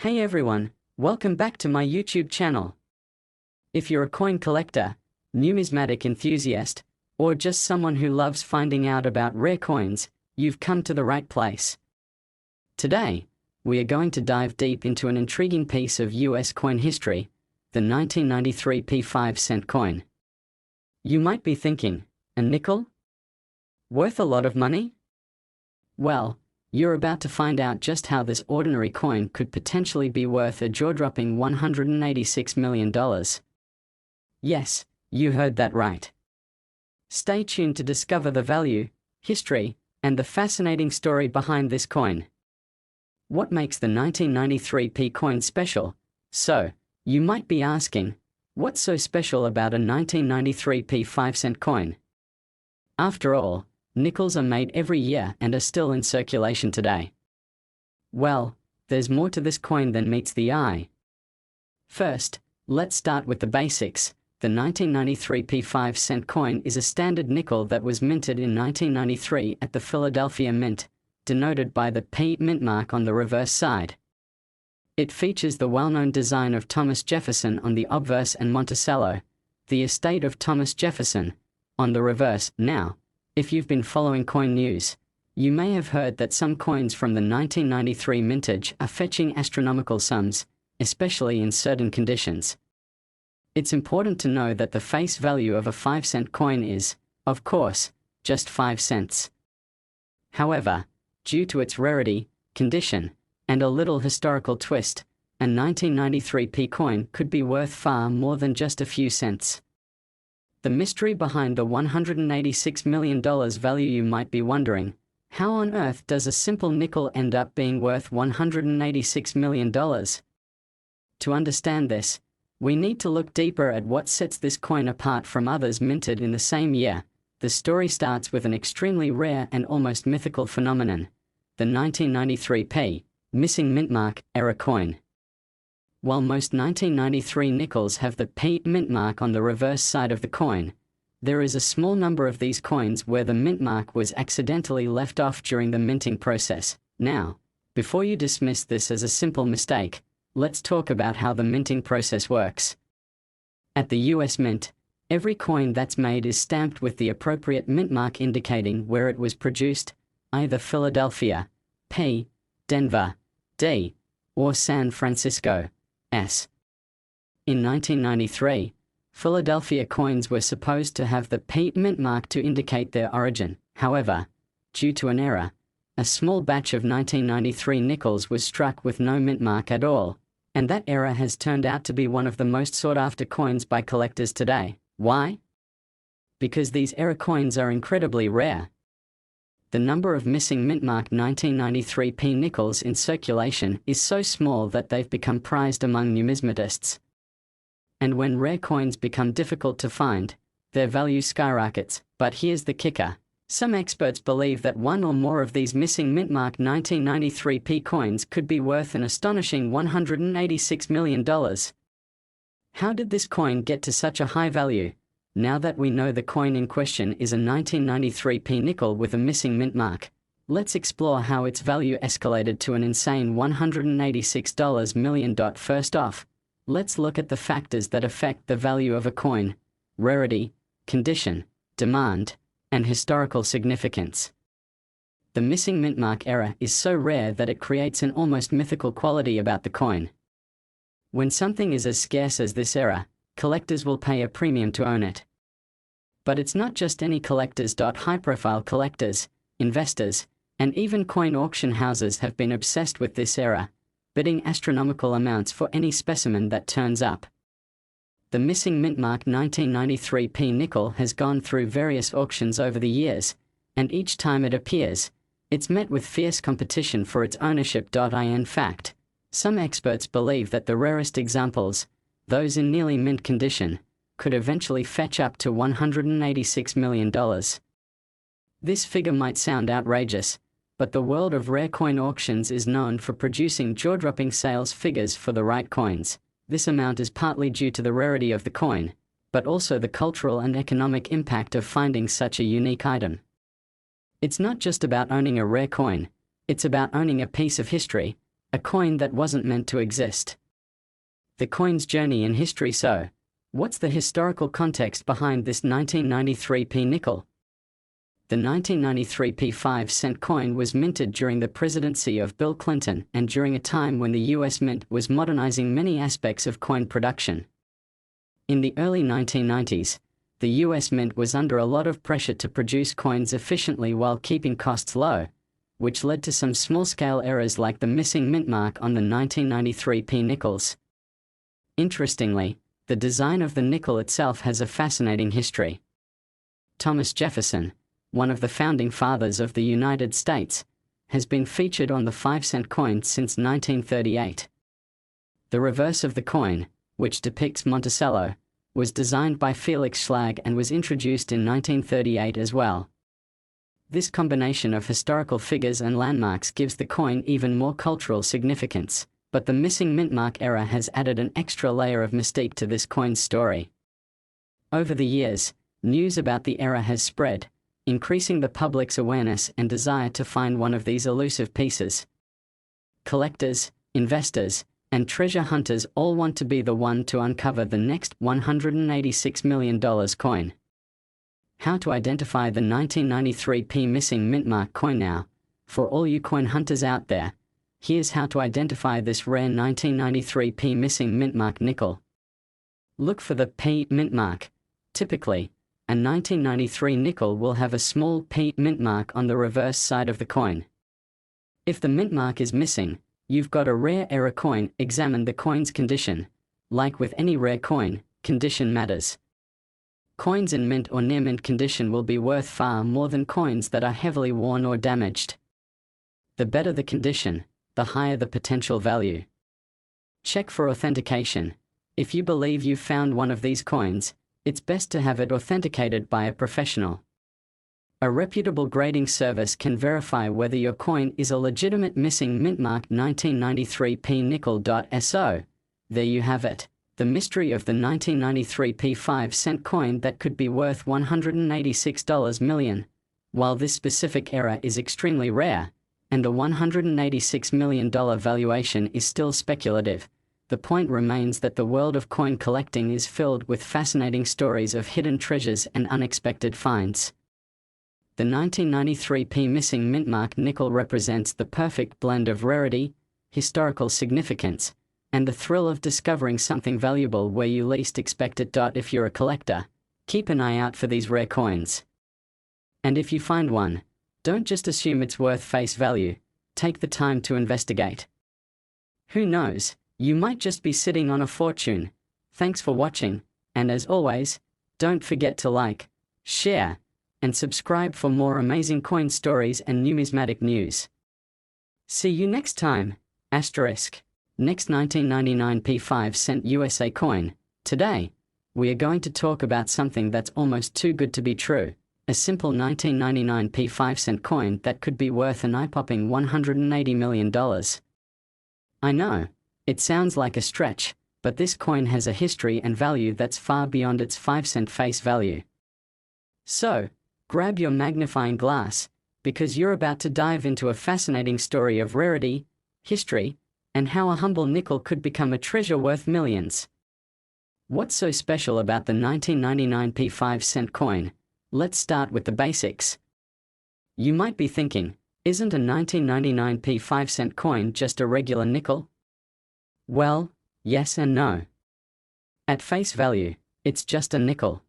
Hey everyone, welcome back to my YouTube channel. If you're a coin collector, numismatic enthusiast, or just someone who loves finding out about rare coins, you've come to the right place. Today, we are going to dive deep into an intriguing piece of US coin history, the 1993 P5-cent coin. You might be thinking, a nickel? Worth a lot of money? Well, you're about to find out just how this ordinary coin could potentially be worth a jaw-dropping $186 million. Yes, you heard that right. Stay tuned to discover the value, history, and the fascinating story behind this coin. What makes the 1993 P coin special? So, you might be asking, what's so special about a 1993 P 5-cent coin? After all, nickels are made every year and are still in circulation today. Well, there's more to this coin than meets the eye. First, let's start with the basics. The 1993 P5-cent coin is a standard nickel that was minted in 1993 at the Philadelphia Mint, denoted by the P mint mark on the reverse side. It features the well-known design of Thomas Jefferson on the obverse and Monticello, the estate of Thomas Jefferson, on the reverse. Now, if you've been following coin news, you may have heard that some coins from the 1993 mintage are fetching astronomical sums, especially in certain conditions. It's important to know that the face value of a 5-cent coin is, of course, just 5 cents. However, due to its rarity, condition, and a little historical twist, a 1993 P coin could be worth far more than just a few cents. The mystery behind the $186 million value. You might be wondering, how on earth does a simple nickel end up being worth $186 million? To understand this, we need to look deeper at what sets this coin apart from others minted in the same year. The story starts with an extremely rare and almost mythical phenomenon, the 1993 P, missing mint mark, era coin. While most 1993 nickels have the P mint mark on the reverse side of the coin, there is a small number of these coins where the mint mark was accidentally left off during the minting process. Now, before you dismiss this as a simple mistake, let's talk about how the minting process works. At the US Mint, every coin that's made is stamped with the appropriate mint mark indicating where it was produced, either Philadelphia, P, Denver, D, or San Francisco, S. In 1993, Philadelphia coins were supposed to have the P mint mark to indicate their origin. However, due to an error, a small batch of 1993 nickels was struck with no mint mark at all, and that error has turned out to be one of the most sought-after coins by collectors today. Why? Because these error coins are incredibly rare. The number of missing mint-marked 1993 P nickels in circulation is so small that they've become prized among numismatists. And when rare coins become difficult to find, their value skyrockets. But here's the kicker. Some experts believe that one or more of these missing mint-marked 1993 P coins could be worth an astonishing $186 million. How did this coin get to such a high value? Now that we know the coin in question is a 1993 P nickel with a missing mint mark, let's explore how its value escalated to an insane $186 million. First off, let's look at the factors that affect the value of a coin: rarity, condition, demand, and historical significance. The missing mint mark error is so rare that it creates an almost mythical quality about the coin. When something is as scarce as this error, collectors will pay a premium to own it. But it's not just any collectors. High-profile collectors, investors, and even coin auction houses have been obsessed with this error, bidding astronomical amounts for any specimen that turns up. The missing mint-marked 1993 P nickel has gone through various auctions over the years, and each time it appears, it's met with fierce competition for its ownership. In fact, some experts believe that the rarest examples, those in nearly mint condition, could eventually fetch up to $186 million. This figure might sound outrageous, but the world of rare coin auctions is known for producing jaw-dropping sales figures for the right coins. This amount is partly due to the rarity of the coin, but also the cultural and economic impact of finding such a unique item. It's not just about owning a rare coin, it's about owning a piece of history, a coin that wasn't meant to exist. The coin's journey in history. So, what's the historical context behind this 1993p nickel? The 1993p 5-cent coin was minted during the presidency of Bill Clinton and during a time when the US Mint was modernizing many aspects of coin production. In the early 1990s, the US Mint was under a lot of pressure to produce coins efficiently while keeping costs low, which led to some small-scale errors like the missing mint mark on the 1993p nickels. Interestingly, the design of the nickel itself has a fascinating history. Thomas Jefferson, one of the founding fathers of the United States, has been featured on the 5-cent coin since 1938. The reverse of the coin, which depicts Monticello, was designed by Felix Schlag and was introduced in 1938 as well. This combination of historical figures and landmarks gives the coin even more cultural significance, but the missing mint mark error has added an extra layer of mystique to this coin's story. Over the years, news about the error has spread, increasing the public's awareness and desire to find one of these elusive pieces. Collectors, investors, and treasure hunters all want to be the one to uncover the next $186 million coin. How to identify the 1993p missing mint mark coin now? For all you coin hunters out there, here's how to identify this rare 1993p missing mint mark nickel. Look for the P mint mark. Typically, a 1993 nickel will have a small P mint mark on the reverse side of the coin. If the mint mark is missing, you've got a rare error coin. Examine the coin's condition. Like with any rare coin, condition matters. Coins in mint or near mint condition will be worth far more than coins that are heavily worn or damaged. The better the condition, the higher the potential value. Check for authentication. If you believe you've found one of these coins, it's best to have it authenticated by a professional. A reputable grading service can verify whether your coin is a legitimate missing mint mark 1993p nickel.so. There you have it, the mystery of the 1993p 5-cent coin that could be worth $186 million. While this specific error is extremely rare, and the $186 million valuation is still speculative, the point remains that the world of coin collecting is filled with fascinating stories of hidden treasures and unexpected finds. The 1993p missing mint mark nickel represents the perfect blend of rarity, historical significance, and the thrill of discovering something valuable where you least expect it. If you're a collector, keep an eye out for these rare coins. And if you find one, don't just assume it's worth face value, take the time to investigate. Who knows, you might just be sitting on a fortune. Thanks for watching, and as always, don't forget to like, share, and subscribe for more amazing coin stories and numismatic news. See you next time. Next 1999p 5-cent USA coin. Today, we are going to talk about something that's almost too good to be true. A simple 1999p 5-cent coin that could be worth an eye-popping $180 million. I know, it sounds like a stretch, but this coin has a history and value that's far beyond its 5-cent face value. So, grab your magnifying glass, because you're about to dive into a fascinating story of rarity, history, and how a humble nickel could become a treasure worth millions. What's so special about the 1999p 5-cent coin? Let's start with the basics. You might be thinking, isn't a 1999p 5-cent coin just a regular nickel? Well, yes and no. At face value, it's just a nickel.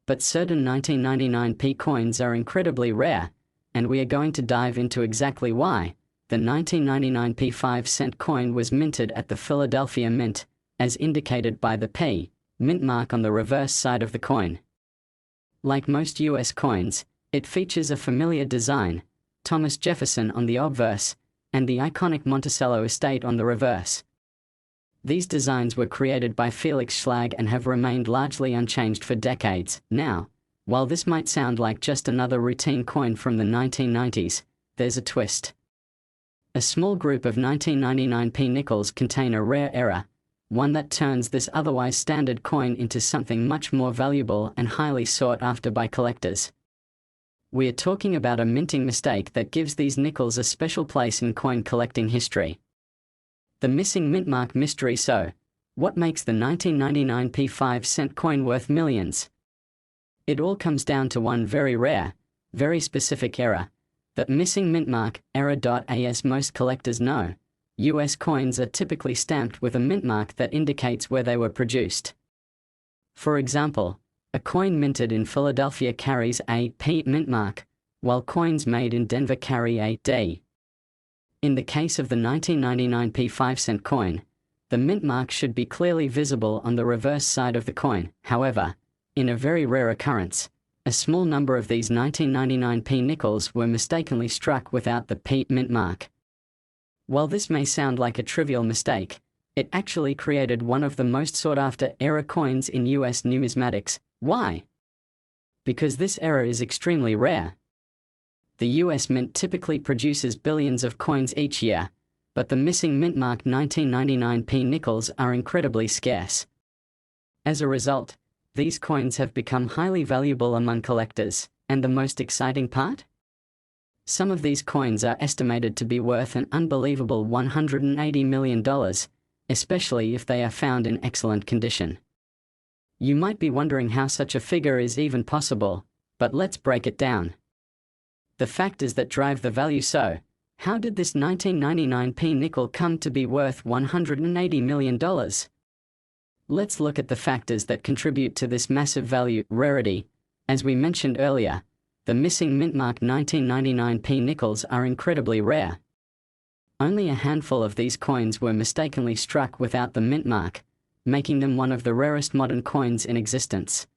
But certain 1999p coins are incredibly rare, and we are going to dive into exactly why. The 1999p 5-cent coin was minted at the Philadelphia Mint, as indicated by the P mint mark on the reverse side of the coin. Like most US coins, it features a familiar design, Thomas Jefferson on the obverse, and the iconic Monticello estate on the reverse. These designs were created by Felix Schlag and have remained largely unchanged for decades. Now, while this might sound like just another routine coin from the 1990s, there's a twist. A small group of 1999p nickels contain a rare error, one that turns this otherwise standard coin into something much more valuable and highly sought after by collectors. We are talking about a minting mistake that gives these nickels a special place in coin collecting history. The missing mint mark mystery. So, what makes the 1999p 5-cent coin worth millions? It all comes down to one very rare, very specific error. That missing mint mark, error. As most collectors know, US coins are typically stamped with a mint mark that indicates where they were produced. For example, a coin minted in Philadelphia carries a P mint mark, while coins made in Denver carry a D. In the case of the 1999p 5-cent coin, the mint mark should be clearly visible on the reverse side of the coin. However, in a very rare occurrence, a small number of these 1999p nickels were mistakenly struck without the P mint mark. While this may sound like a trivial mistake, it actually created one of the most sought-after error coins in US numismatics. Why? Because this error is extremely rare. The US Mint typically produces billions of coins each year, but the missing mint mark 1999p nickels are incredibly scarce. As a result, these coins have become highly valuable among collectors, and the most exciting part? Some of these coins are estimated to be worth an unbelievable $180 million, especially if they are found in excellent condition. You might be wondering how such a figure is even possible, but let's break it down. The factors that drive the value. So, how did this 1999p nickel come to be worth $180 million? Let's look at the factors that contribute to this massive value. Rarity. As we mentioned earlier, the missing mint mark 1999p nickels are incredibly rare. Only a handful of these coins were mistakenly struck without the mint mark, making them one of the rarest modern coins in existence.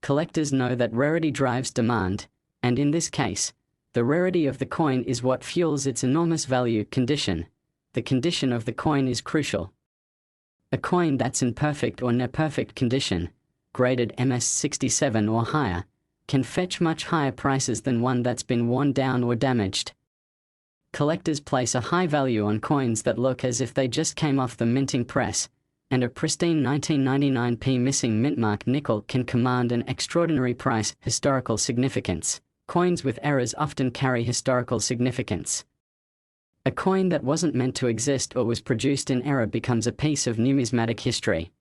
Collectors know that rarity drives demand, and in this case, the rarity of the coin is what fuels its enormous value. Condition. The condition of the coin is crucial. A coin that's in perfect or near-perfect condition, graded MS67 or higher, can fetch much higher prices than one that's been worn down or damaged. Collectors place a high value on coins that look as if they just came off the minting press, and a pristine 1999p missing mint mark nickel can command an extraordinary price. Historical significance. Coins with errors often carry historical significance. A coin that wasn't meant to exist or was produced in error becomes a piece of numismatic history.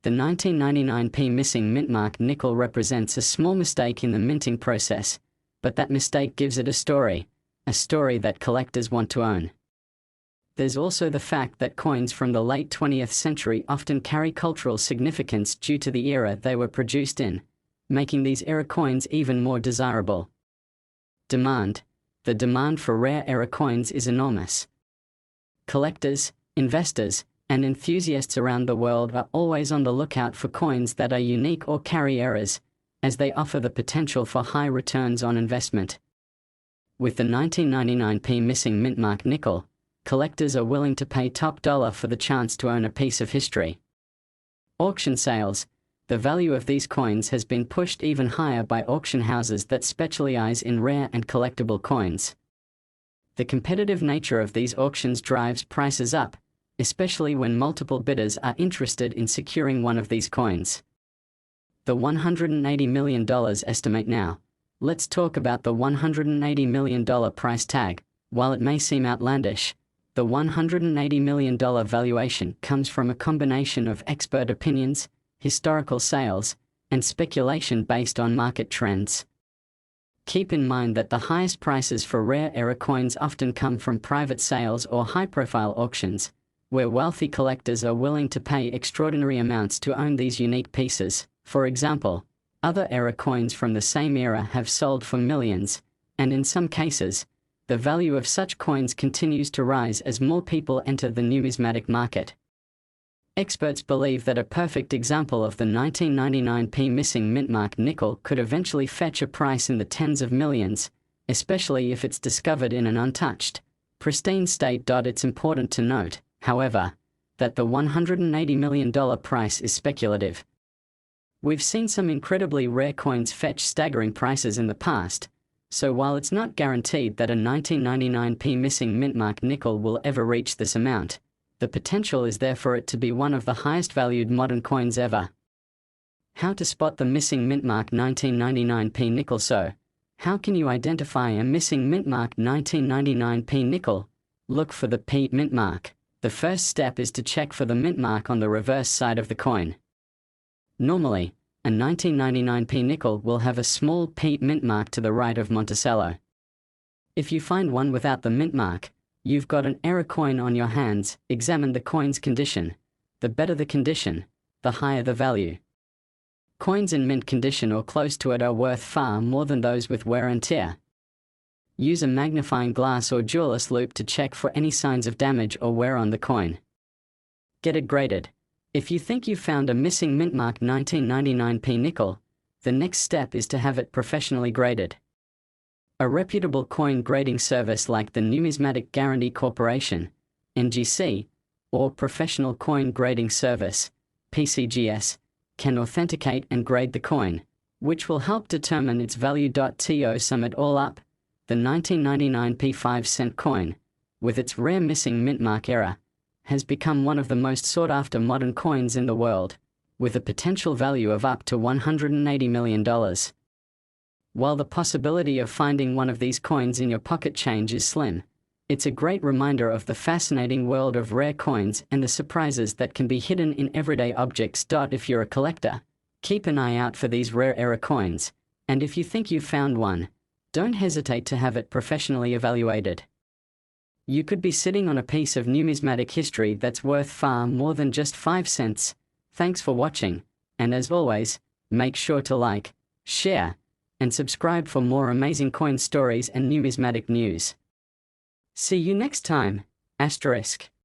The 1999p missing mint mark nickel represents a small mistake in the minting process, but that mistake gives it a story that collectors want to own. There's also the fact that coins from the late 20th century often carry cultural significance due to the era they were produced in, making these era coins even more desirable. Demand. The demand for rare era coins is enormous. Collectors, investors, and enthusiasts around the world are always on the lookout for coins that are unique or carry errors, as they offer the potential for high returns on investment. With the 1999p missing mint mark nickel, collectors are willing to pay top dollar for the chance to own a piece of history. Auction sales. The value of these coins has been pushed even higher by auction houses that specialize in rare and collectible coins. The competitive nature of these auctions drives prices up, especially when multiple bidders are interested in securing one of these coins. The $180 million estimate. Now, let's talk about the $180 million price tag. While it may seem outlandish, the $180 million valuation comes from a combination of expert opinions, historical sales, and speculation based on market trends. Keep in mind that the highest prices for rare era coins often come from private sales or high-profile auctions, where wealthy collectors are willing to pay extraordinary amounts to own these unique pieces. For example, other era coins from the same era have sold for millions, and in some cases, the value of such coins continues to rise as more people enter the numismatic market. Experts believe that a perfect example of the 1999p missing mint mark nickel could eventually fetch a price in the tens of millions, especially if it's discovered in an untouched, pristine state. It's important to note, however, that the $180 million price is speculative. We've seen some incredibly rare coins fetch staggering prices in the past, so while it's not guaranteed that a 1999p missing mint mark nickel will ever reach this amount, the potential is there for it to be one of the highest valued modern coins ever. How to spot the missing mint mark 1999p nickel. So, how can you identify a missing mint mark 1999p nickel? Look for the P mint mark. The first step is to check for the mint mark on the reverse side of the coin. Normally, a 1999p nickel will have a small P mint mark to the right of Monticello. If you find one without the mint mark, you've got an error coin on your hands. Examine the coin's condition. The better the condition, the higher the value. Coins in mint condition or close to it are worth far more than those with wear and tear. Use a magnifying glass or jeweler's loupe to check for any signs of damage or wear on the coin. Get it graded. If you think you've found a missing mint mark 1999p nickel, the next step is to have it professionally graded. A reputable coin grading service like the Numismatic Guarantee Corporation, NGC, or Professional Coin Grading Service, PCGS, can authenticate and grade the coin, which will help determine its value. To sum it all up, the 1999p 5-cent coin, with its rare missing mint mark error, has become one of the most sought-after modern coins in the world, with a potential value of up to $180 million. While the possibility of finding one of these coins in your pocket change is slim, it's a great reminder of the fascinating world of rare coins and the surprises that can be hidden in everyday objects. If you're a collector, keep an eye out for these rare error coins, and if you think you've found one, don't hesitate to have it professionally evaluated. You could be sitting on a piece of numismatic history that's worth far more than just 5 cents. Thanks for watching, and as always, make sure to like, share, and subscribe for more amazing coin stories and numismatic news. See you next time, **.